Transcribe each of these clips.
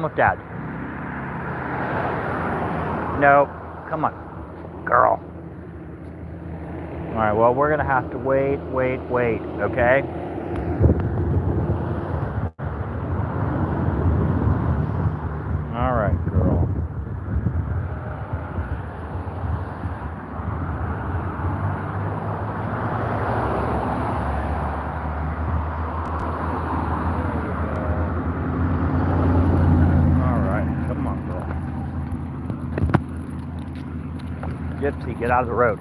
Come with Dad. No, come on, girl. All right, well, we're gonna have to wait, okay? All right, girl. All right, come on, girl. Gypsy, get out of the road.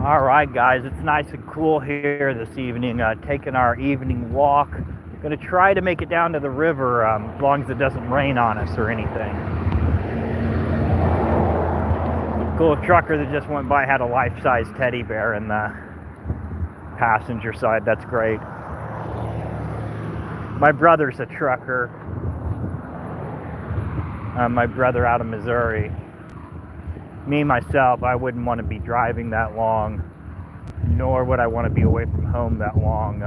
All right, guys, it's nice and cool here this evening. Taking our evening walk. Gonna try to make it down to the river as long as it doesn't rain on us or anything. The cool trucker that just went by had a life-size teddy bear in the passenger side. That's great. My brother's a trucker. My brother out of Missouri. Me, myself, I wouldn't want to be driving that long, nor would I want to be away from home that long.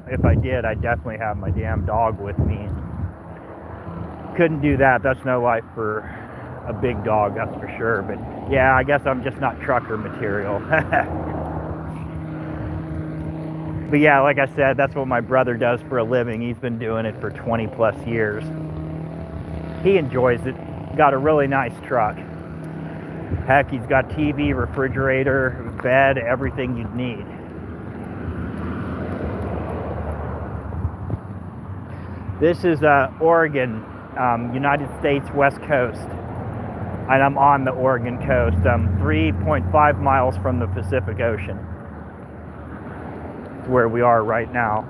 If I did, I'd definitely have my damn dog with me. Couldn't do that. That's no life for a big dog, that's for sure. But yeah, I guess I'm just not trucker material. But yeah, like I said, that's what my brother does for a living. He's been doing it for 20 plus years. He enjoys it. Got a really nice truck. Heck, he's got TV, refrigerator, bed, everything you'd need. This is Oregon, United States West Coast. And I'm on the Oregon coast. I'm 3.5 miles from the Pacific Ocean. It's where we are right now.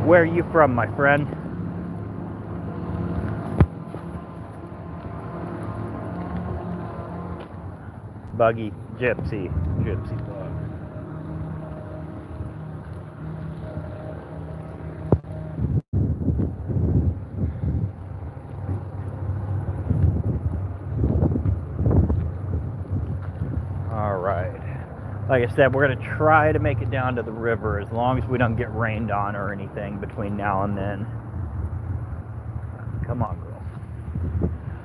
Where are you from, my friend? Buggy, gypsy bug. All right. Like I said, we're going to try to make it down to the river as long as we don't get rained on or anything between now and then. Come on, girl.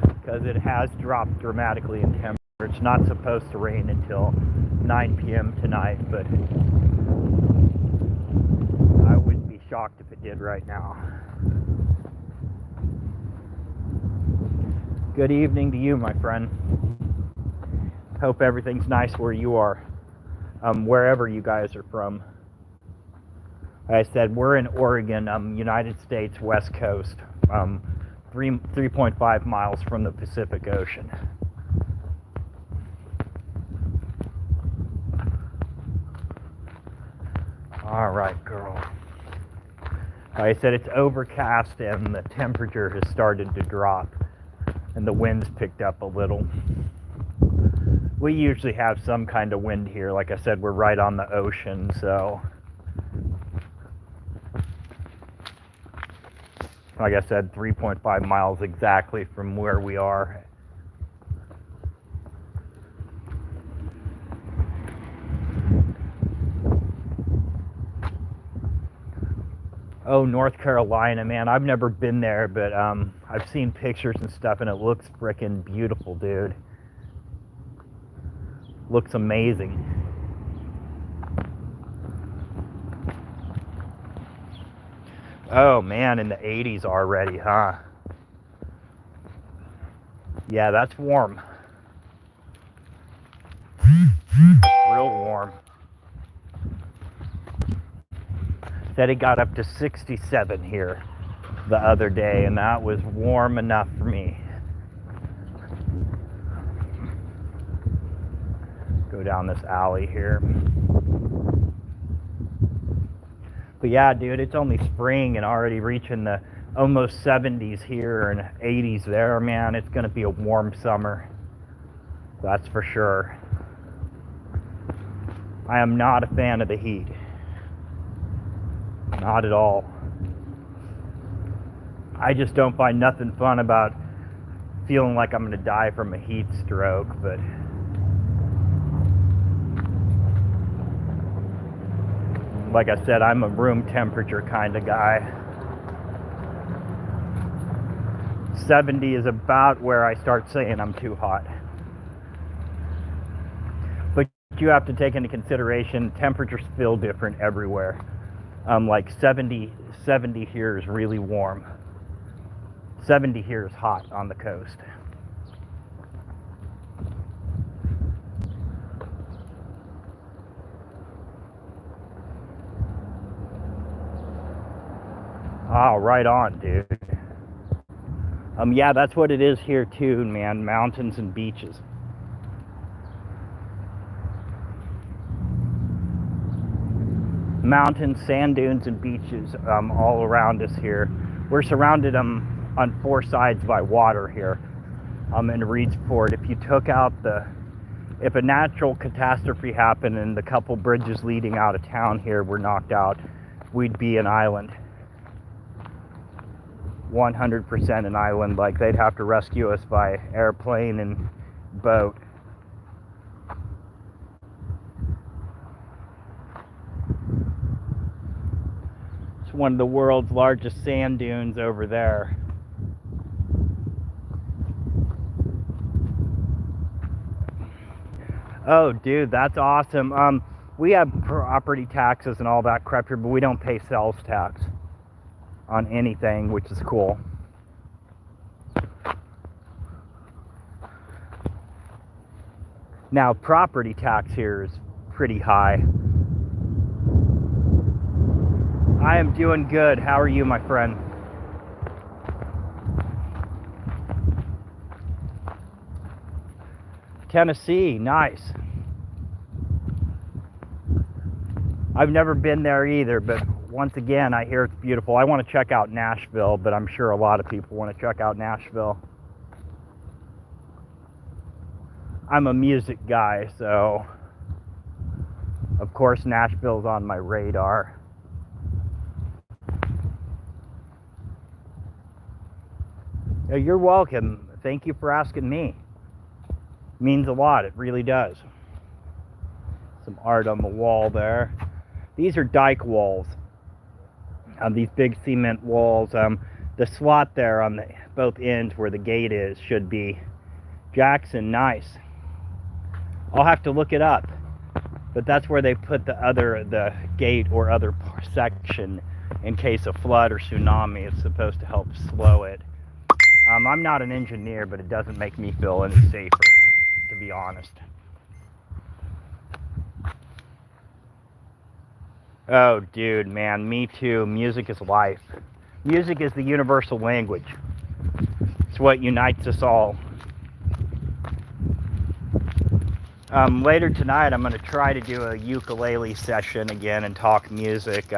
Because it has dropped dramatically in temperature. It's not supposed to rain until 9 p.m. tonight, but I wouldn't be shocked if it did right now. Good evening to you, my friend. Hope everything's nice where you are, wherever you guys are from. Like I said, we're in Oregon, United States West Coast, 3.5 miles from the Pacific Ocean. All right, girl. Like I said, it's overcast and the temperature has started to drop and the wind's picked up a little. We usually have some kind of wind here. Like I said, we're right on the ocean, so like I said, 3.5 miles exactly from where we are. Oh, North Carolina, man, I've never been there, but I've seen pictures and stuff, and it looks frickin' beautiful, dude. Looks amazing. Oh, man, in the 80s already, huh? Yeah, that's warm. Real warm. Said it got up to 67 here the other day, and that was warm enough for me. Go down this alley here. But yeah, dude, it's only spring and already reaching the almost 70s here and 80s there, man. It's gonna be a warm summer. That's for sure. I am not a fan of the heat. Not at all. I just don't find nothing fun about feeling like I'm going to die from a heat stroke, but like I said, I'm a room temperature kind of guy. 70 is about where I start saying I'm too hot. But you have to take into consideration temperatures feel different everywhere. Like 70 here is really warm. 70 here is hot on the coast. Oh, right on, dude. Yeah, that's what it is here too, man. Mountains and beaches. Mountains, sand dunes, and beaches all around us here. We're surrounded on four sides by water here in Reedsport. If you took out if a natural catastrophe happened and the couple bridges leading out of town here were knocked out, we'd be an island. 100% an island. Like, they'd have to rescue us by airplane and boat. It's one of the world's largest sand dunes over there. Oh, dude, that's awesome. We have property taxes and all that crap here, but we don't pay sales tax on anything, which is cool. Now, property tax here is pretty high. I am doing good. How are you, my friend? Tennessee, nice. I've never been there either, but once again, I hear it's beautiful. I want to check out Nashville, but I'm sure a lot of people want to check out Nashville. I'm a music guy, so of course Nashville's on my radar. You're welcome. Thank you for asking me. Means a lot, it really does. Some art on the wall there. These are dike walls. These big cement walls. The slot there on both ends where the gate is should be Jackson. Nice. I'll have to look it up, but that's where they put the gate or other section in case of flood or tsunami. It's supposed to help slow it. I'm not an engineer, but it doesn't make me feel any safer, to be honest. Oh, dude, man, me too. Music is life. Music is the universal language. It's what unites us all. Later tonight, I'm going to try to do a ukulele session again and talk music.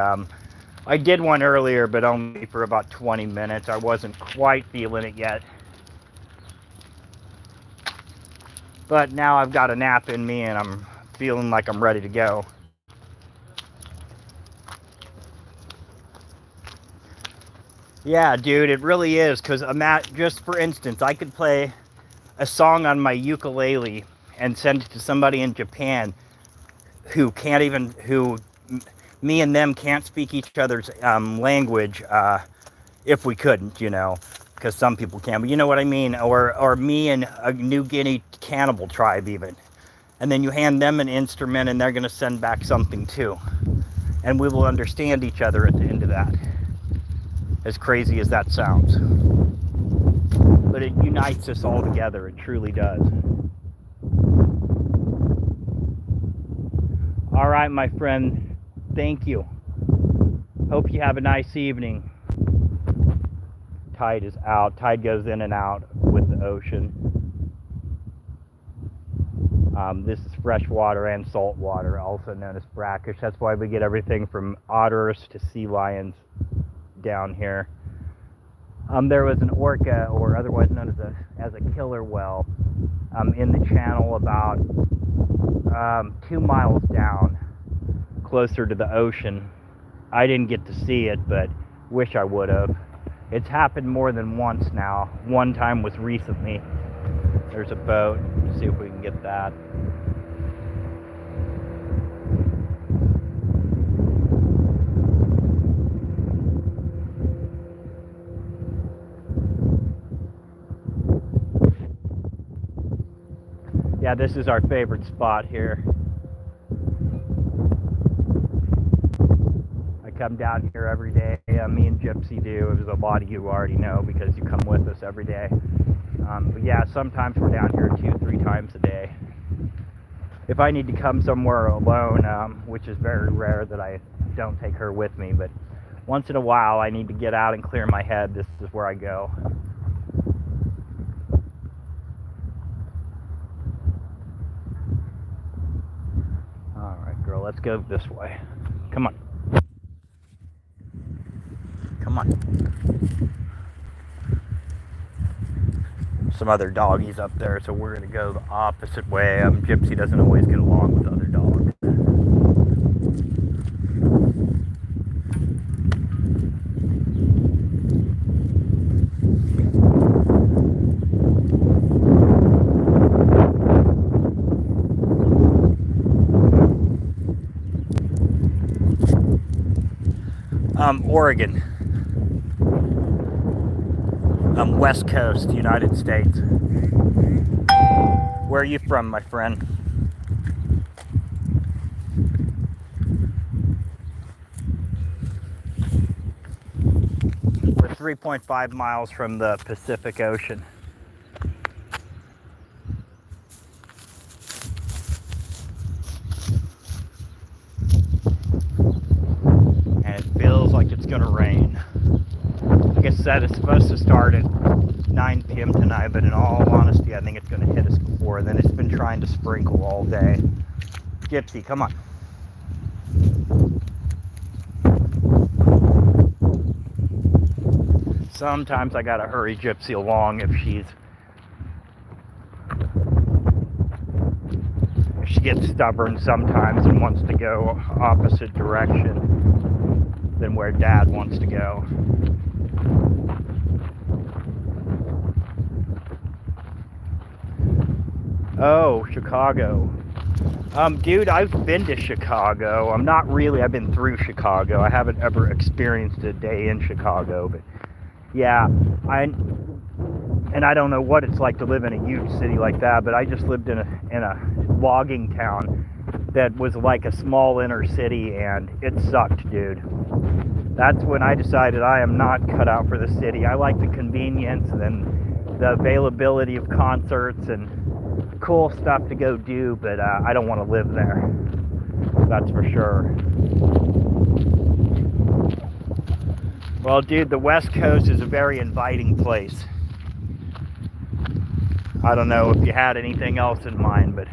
I did one earlier, but only for about 20 minutes. I wasn't quite feeling it yet. But now I've got a nap in me and I'm feeling like I'm ready to go. Yeah, dude, it really is. Because just for instance, I could play a song on my ukulele and send it to somebody in Japan who me and them can't speak each other's language if we couldn't, because some people can, but you know what I mean, or me and a New Guinea cannibal tribe even, and then you hand them an instrument and they're going to send back something too, and we will understand each other at the end of that, as crazy as that sounds, but it unites us all together. It truly does. All right, my friend, thank you. Hope you have a nice evening. Tide is out. Tide goes in and out with the ocean. This is fresh water and salt water, also known as brackish. That's why we get everything from otters to sea lions down here. There was an orca, or otherwise known as a killer whale, in the channel about 2 miles down, closer to the ocean. I didn't get to see it, but wish I would have. It's happened more than once now. One time was recently. There's a boat. Let's see if we can get that. Yeah, this is our favorite spot here. I come down here every day. Me and Gypsy do. As a lot of you already know because you come with us every day. But yeah, sometimes we're down here 2-3 times a day. If I need to come somewhere alone, which is very rare that I don't take her with me, but once in a while I need to get out and clear my head, this is where I go. Alright, girl, let's go this way. Come on. Come on. Some other doggies up there, so we're going to go the opposite way. Gypsy doesn't always get along with other dogs. Oregon. West Coast, United States. Where are you from, my friend? We're 3.5 miles from the Pacific Ocean. And it feels like it's gonna rain. Like I said, it's supposed to start at 9 p.m. tonight, but in all honesty, I think it's going to hit us before then. It's been trying to sprinkle all day. Gypsy, come on. Sometimes I gotta hurry Gypsy along if she gets stubborn sometimes and wants to go opposite direction than where Dad wants to go. Oh, Chicago. Dude, I've been to Chicago. I've been through Chicago. I haven't ever experienced a day in Chicago, but yeah, I don't know what it's like to live in a huge city like that, but I just lived in a logging town that was like a small inner city, and it sucked, dude. That's when I decided I am not cut out for the city. I like the convenience and the availability of concerts and cool stuff to go do, but I don't want to live there. That's for sure. Well, dude, the West Coast is a very inviting place. I don't know if you had anything else in mind, but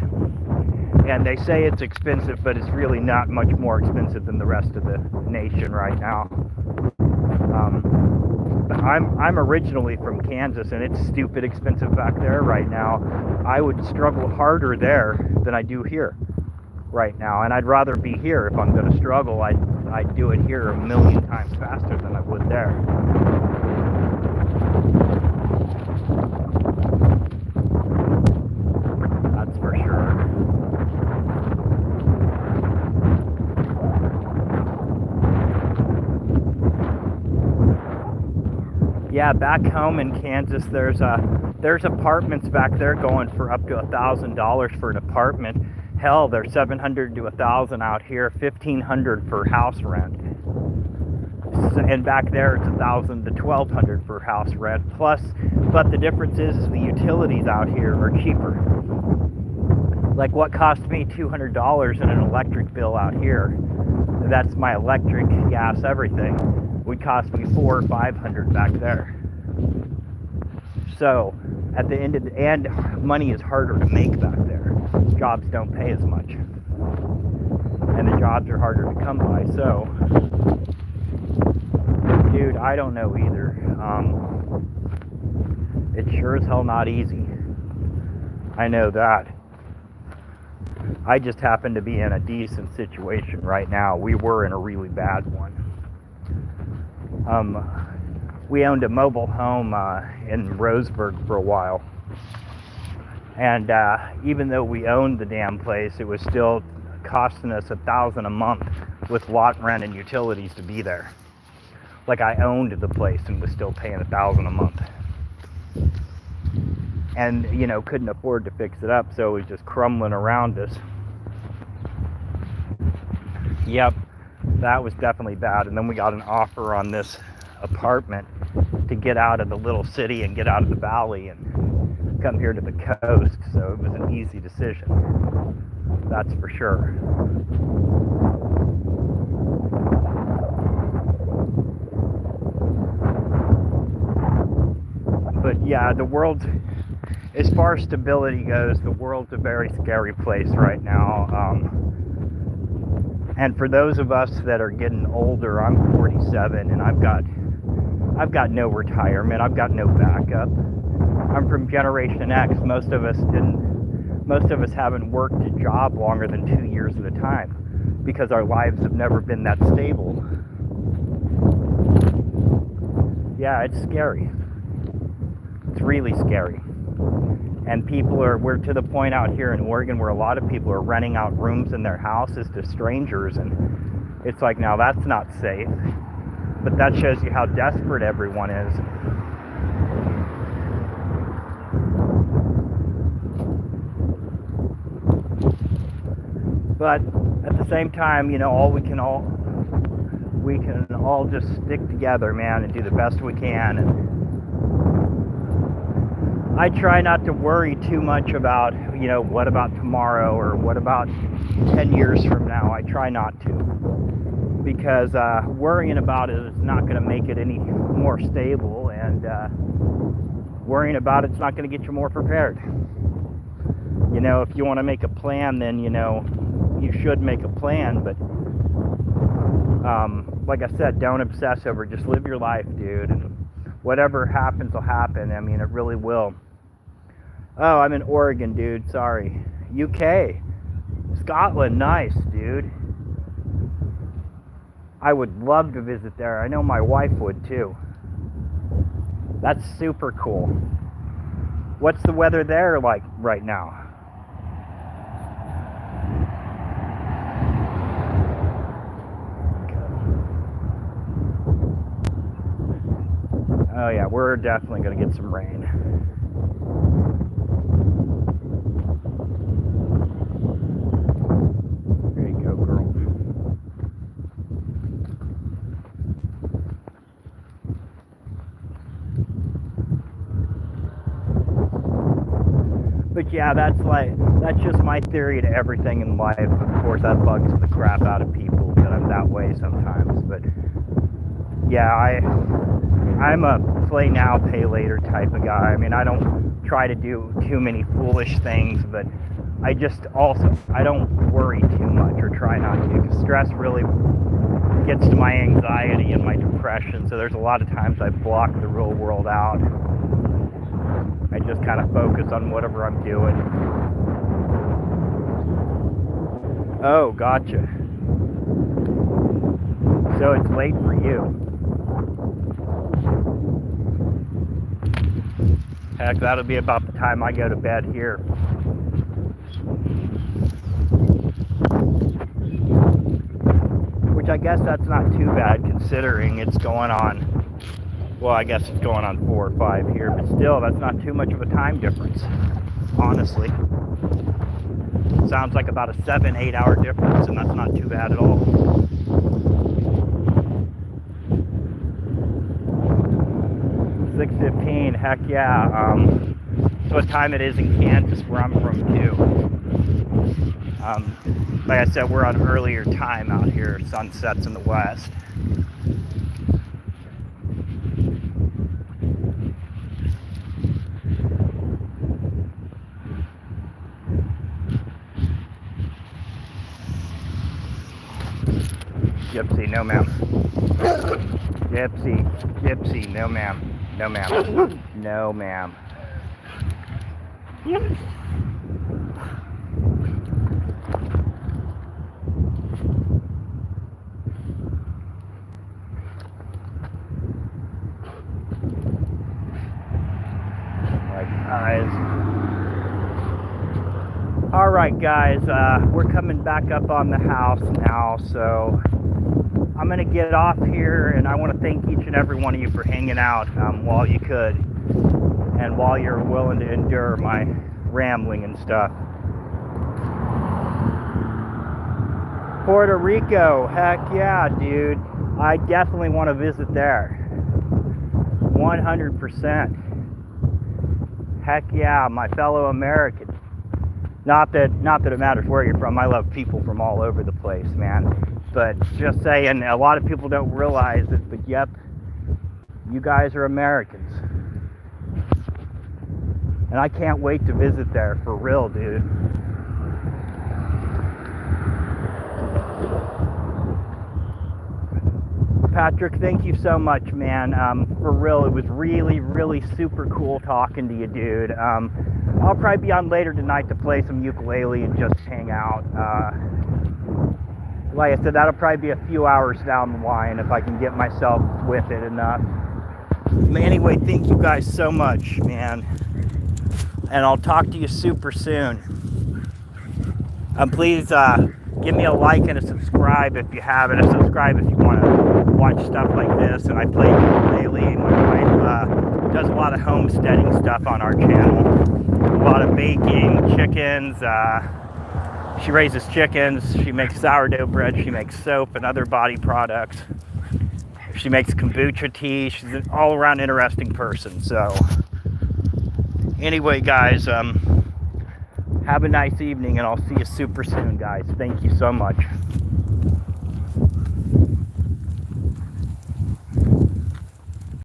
and they say it's expensive, but it's really not much more expensive than the rest of the nation right now. I'm originally from Kansas, and it's stupid expensive back there right now. I would struggle harder there than I do here right now, and I'd rather be here. If I'm going to struggle, I'd do it here a million times faster than I would there. That's for sure. Yeah, back home in Kansas, there's apartments back there going for up to $1,000 for an apartment. Hell, they're $700 to $1,000 out here, $1,500 for house rent. And back there, it's $1,000 to $1,200 for house rent. But the difference is the utilities out here are cheaper. Like what cost me $200 in an electric bill out here, that's my electric, gas, everything, would cost me $400 or $500 back there. So at the end of and money is harder to make back there. Jobs don't pay as much, and the jobs are harder to come by. So, dude, I don't know either. It's sure as hell not easy. I know that. I just happen to be in a decent situation right now. We were in a really bad one. We owned a mobile home in Roseburg for a while. And even though we owned the damn place, it was still costing us $1,000 a month with lot rent and utilities to be there. Like, I owned the place and was still paying $1,000 a month. And, you know, couldn't afford to fix it up, so it was just crumbling around us. Yep, that was definitely bad. And then we got an offer on this apartment to get out of the little city and get out of the valley and come here to the coast, so it was an easy decision, that's for sure. But yeah, the world, as far as stability goes, the world's a very scary place right now. And for those of us that are getting older, I'm 47 and I've got no retirement, I've got no backup. I'm from Generation X. Most of us haven't worked a job longer than 2 years at a time because our lives have never been that stable. Yeah, it's scary. It's really scary. And we're to the point out here in Oregon where a lot of people are renting out rooms in their houses to strangers, and it's like, now that's not safe. But that shows you how desperate everyone is. But at the same time, you know, we can all just stick together, man, and do the best we can. And I try not to worry too much about, you know, what about tomorrow or what about 10 years from now. I try not to, because worrying about it is not going to make it any more stable, and worrying about it's not going to get you more prepared. You know, if you want to make a plan, then, you know, you should make a plan, but like I said, don't obsess over it. Just live your life, dude, and whatever happens will happen. I mean, it really will. Oh, I'm in Oregon, dude. Sorry. UK. Scotland. Nice, dude. I would love to visit there. I know my wife would, too. That's super cool. What's the weather there like right now? Oh yeah, we're definitely going to get some rain. There you go, girl. But yeah, that's just my theory to everything in life. Of course, that bugs the crap out of people that I'm that way sometimes. But yeah, I'm a play now, pay later type of guy. I mean, I don't try to do too many foolish things, but I don't worry too much, or try not to, because stress really gets to my anxiety and my depression. So there's a lot of times I block the real world out. I just kind of focus on whatever I'm doing. Oh, gotcha. So it's late for you. Heck, that'll be about the time I go to bed here. Which I guess that's not too bad, considering it's going on, well, I guess it's going on 4 or 5 here, but still, that's not too much of a time difference, honestly. Sounds like about a 7-8 hour difference, and that's not too bad at all. .15, heck yeah. That's what time it is in Kansas, where I'm from, too. Like I said, we're on earlier time out here. Sun sets in the west. Gypsy, no ma'am. Gypsy, no ma'am. No ma'am. No ma'am. All right, guys, we're coming back up on the house now, so I'm going to get off here, and I want to thank each and every one of you for hanging out while you could, and while you're willing to endure my rambling and stuff. Puerto Rico, heck yeah, dude. I definitely want to visit there. 100%. Heck yeah, my fellow Americans. Not that it matters where you're from. I love people from all over the place, man. But just saying, a lot of people don't realize it, but yep, you guys are Americans. And I can't wait to visit there, for real, dude. Patrick, thank you so much, man. For real, it was really, really super cool talking to you, dude. I'll probably be on later tonight to play some ukulele and just hang out. Like I said, that'll probably be a few hours down the line if I can get myself with it enough. Anyway, thank you guys so much, man. And I'll talk to you super soon. Please give me a like and a subscribe if you haven't. A subscribe if you want to watch stuff like this. And I play ukulele. My wife does a lot of homesteading stuff on our channel. A lot of baking, chickens. She raises chickens. She makes sourdough bread. She makes soap and other body products. She makes kombucha tea. She's an all-around interesting person. So anyway, guys, have a nice evening, and I'll see you super soon, guys. Thank you so much.